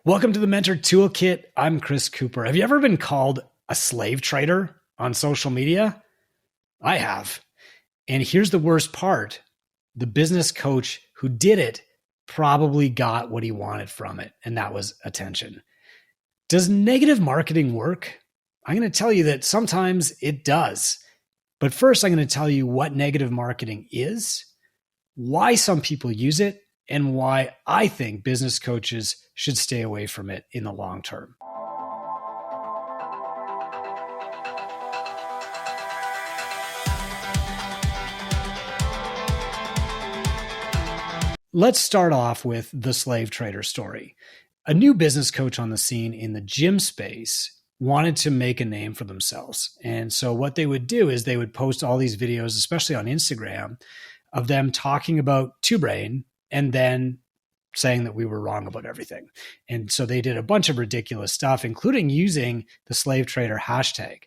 Welcome to the Mentor Toolkit. I'm Chris Cooper. Have you ever been called a slave trader on social media? I have. And here's the worst part. The business coach who did it probably got what he wanted from it, and that was attention. Does negative marketing work? I'm going to tell you that sometimes it does. But first, I'm going to tell you what negative marketing is, why some people use it, and why I think business coaches should stay away from it in the long term. Let's start off with the slave trader story. A new business coach on the scene in the gym space wanted to make a name for themselves. And so what they would do is they would post all these videos, especially on Instagram, of them talking about Two Brain and then saying that we were wrong about everything. And so they did a bunch of ridiculous stuff, including using the slave trader hashtag.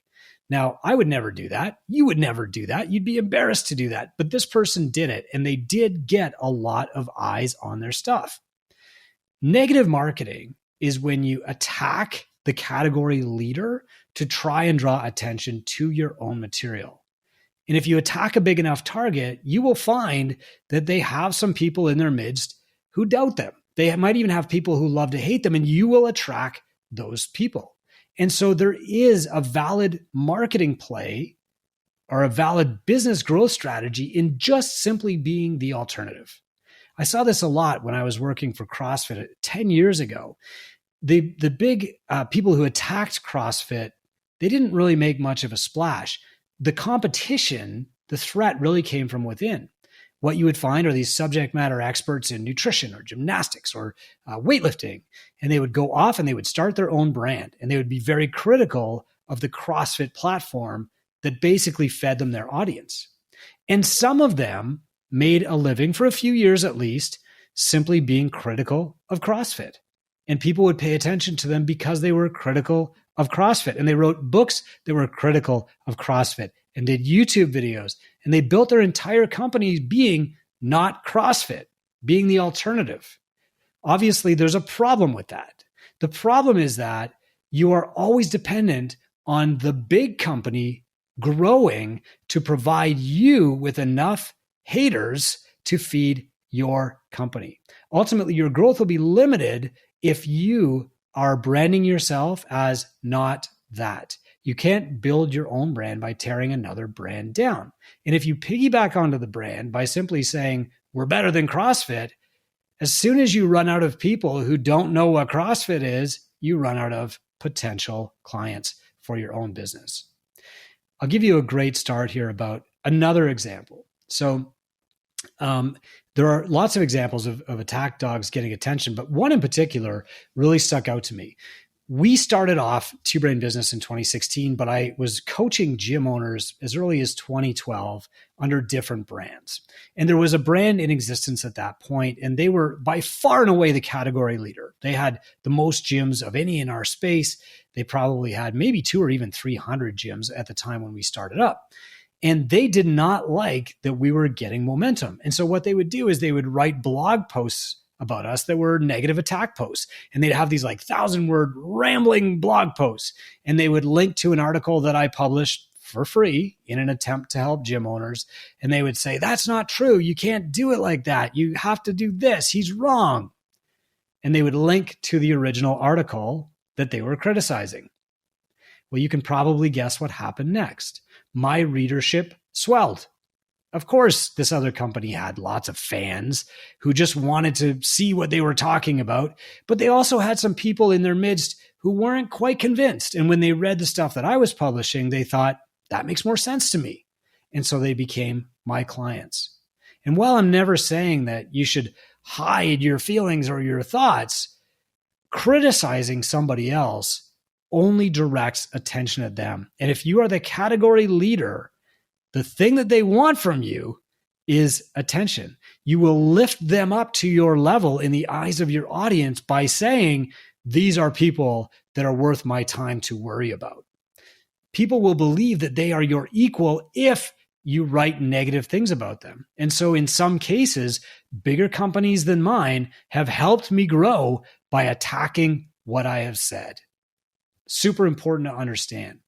Now, I would never do that. You would never do that. You'd be embarrassed to do that. But this person did it, and they did get a lot of eyes on their stuff. Negative marketing is when you attack the category leader to try and draw attention to your own material. And if you attack a big enough target, you will find that they have some people in their midst who doubt them. They might even have people who love to hate them, and you will attract those people. And so there is a valid marketing play or a valid business growth strategy in just simply being the alternative. I saw this a lot when I was working for CrossFit 10 years ago. The big people who attacked CrossFit, they didn't really make much of a splash. The competition, the threat really came from within. What you would find are these subject matter experts in nutrition or gymnastics or weightlifting, and they would go off and they would start their own brand, and they would be very critical of the CrossFit platform that basically fed them their audience. And some of them made a living for a few years at least, simply being critical of CrossFit. And people would pay attention to them because they were critical of CrossFit. And they wrote books that were critical of CrossFit and did YouTube videos. And they built their entire company being not CrossFit, being the alternative. Obviously, there's a problem with that. The problem is that you are always dependent on the big company growing to provide you with enough haters to feed your company. Ultimately, your growth will be limited if you are branding yourself as not that. You can't build your own brand by tearing another brand down. And if you piggyback onto the brand by simply saying, we're better than CrossFit, as soon as you run out of people who don't know what CrossFit is, you run out of potential clients for your own business. I'll give you a great start here about another example. So there are lots of examples of attack dogs getting attention, but one in particular really stuck out to me. We started off Two Brain Business in 2016, but I was coaching gym owners as early as 2012 under different brands. And there was a brand in existence at that point, and they were by far and away the category leader. They had the most gyms of any in our space. They probably had maybe 200 or even 300 gyms at the time when we started up. And they did not like that we were getting momentum. And so what they would do is they would write blog posts about us that were negative attack posts. And they'd have these 1,000-word rambling blog posts. And they would link to an article that I published for free in an attempt to help gym owners. And they would say, that's not true. You can't do it like that. You have to do this. He's wrong. And they would link to the original article that they were criticizing. Well, you can probably guess what happened next. My readership swelled. Of course, this other company had lots of fans who just wanted to see what they were talking about, but they also had some people in their midst who weren't quite convinced. And when they read the stuff that I was publishing, they thought, that makes more sense to me. And so they became my clients. And while I'm never saying that you should hide your feelings or your thoughts, criticizing somebody else only directs attention at them. And if you are the category leader, the thing that they want from you is attention. You will lift them up to your level in the eyes of your audience by saying, these are people that are worth my time to worry about. People will believe that they are your equal if you write negative things about them. And so in some cases, bigger companies than mine have helped me grow by attacking what I have said. Super important to understand.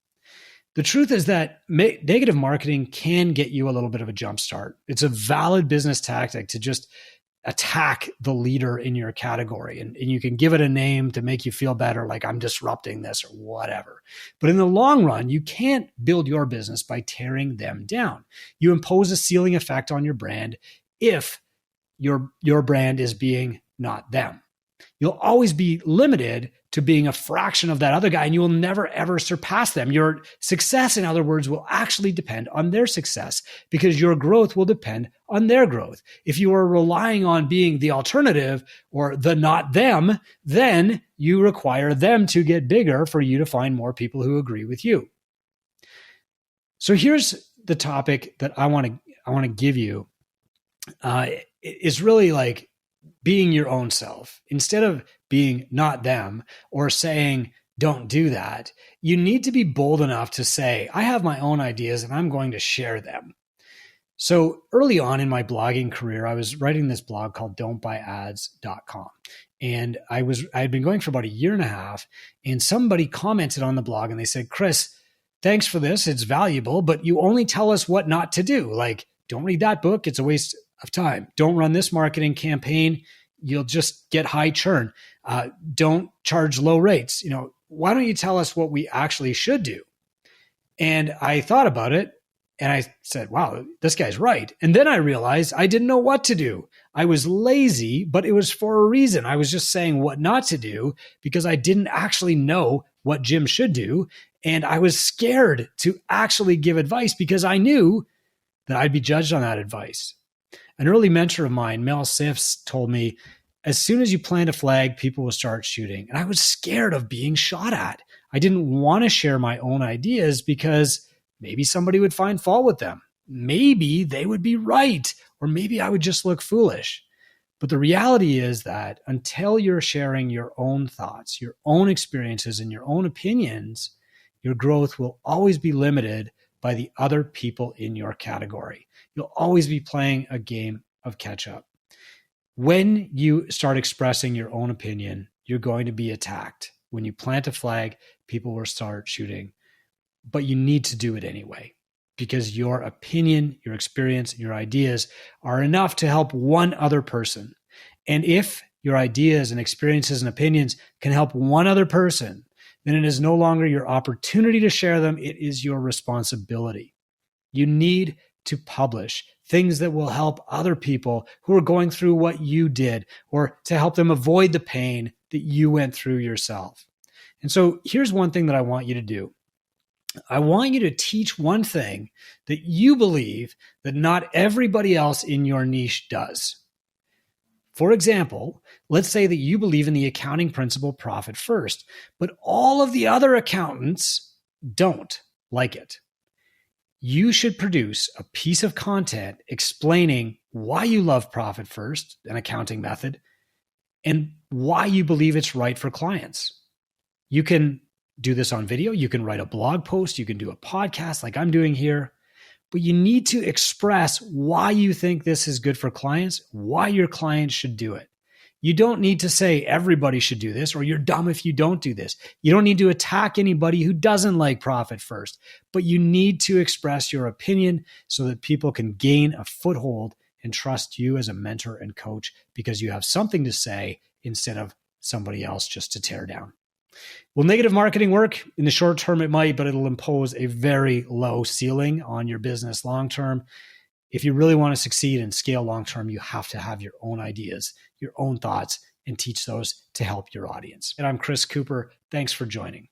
The truth is that negative marketing can get you a little bit of a jump start. It's a valid business tactic to just attack the leader in your category. And you can give it a name to make you feel better, like I'm disrupting this or whatever. But in the long run, you can't build your business by tearing them down. You impose a ceiling effect on your brand if your brand is being not them. You'll always be limited to being a fraction of that other guy, and you will never, ever surpass them. Your success, in other words, will actually depend on their success because your growth will depend on their growth. If you are relying on being the alternative or the not them, then you require them to get bigger for you to find more people who agree with you. So here's the topic that I want to give you. Is really like being your own self. Instead of being not them or saying, don't do that, you need to be bold enough to say, I have my own ideas and I'm going to share them. So early on in my blogging career, I was writing this blog called don'tbuyads.com. And I had been going for about a year and a half, and somebody commented on the blog and they said, Chris, thanks for this. It's valuable, but you only tell us what not to do. Like, don't read that book. It's a waste of time. Don't run this marketing campaign. You'll just get high churn. Don't charge low rates. Why don't you tell us what we actually should do? And I thought about it and I said, wow, this guy's right. And then I realized I didn't know what to do. I was lazy, but it was for a reason. I was just saying what not to do because I didn't actually know what Jim should do. And I was scared to actually give advice because I knew that I'd be judged on that advice. An early mentor of mine, Mel Siffs, told me, as soon as you plant a flag, people will start shooting. And I was scared of being shot at. I didn't want to share my own ideas because maybe somebody would find fault with them. Maybe they would be right, or maybe I would just look foolish. But the reality is that until you're sharing your own thoughts, your own experiences, and your own opinions, your growth will always be limited by the other people in your category. You'll always be playing a game of catch up. When you start expressing your own opinion, you're going to be attacked. When you plant a flag, people will start shooting. But you need to do it anyway because your opinion, your experience, your ideas are enough to help one other person. And if your ideas and experiences and opinions can help one other person, then it is no longer your opportunity to share them. It is your responsibility. You need to publish things that will help other people who are going through what you did, or to help them avoid the pain that you went through yourself. And so here's one thing that I want you to do. I want you to teach one thing that you believe that not everybody else in your niche does. For example, let's say that you believe in the accounting principle profit first, but all of the other accountants don't like it. You should produce a piece of content explaining why you love profit first, an accounting method, and why you believe it's right for clients. You can do this on video. You can write a blog post. You can do a podcast like I'm doing here. But you need to express why you think this is good for clients, why your clients should do it. You don't need to say everybody should do this or you're dumb if you don't do this. You don't need to attack anybody who doesn't like profit first, but you need to express your opinion so that people can gain a foothold and trust you as a mentor and coach because you have something to say instead of somebody else just to tear down. Will negative marketing work? In the short term, it might, but it'll impose a very low ceiling on your business long term. If you really want to succeed and scale long term, you have to have your own ideas, your own thoughts, and teach those to help your audience. And I'm Chris Cooper. Thanks for joining.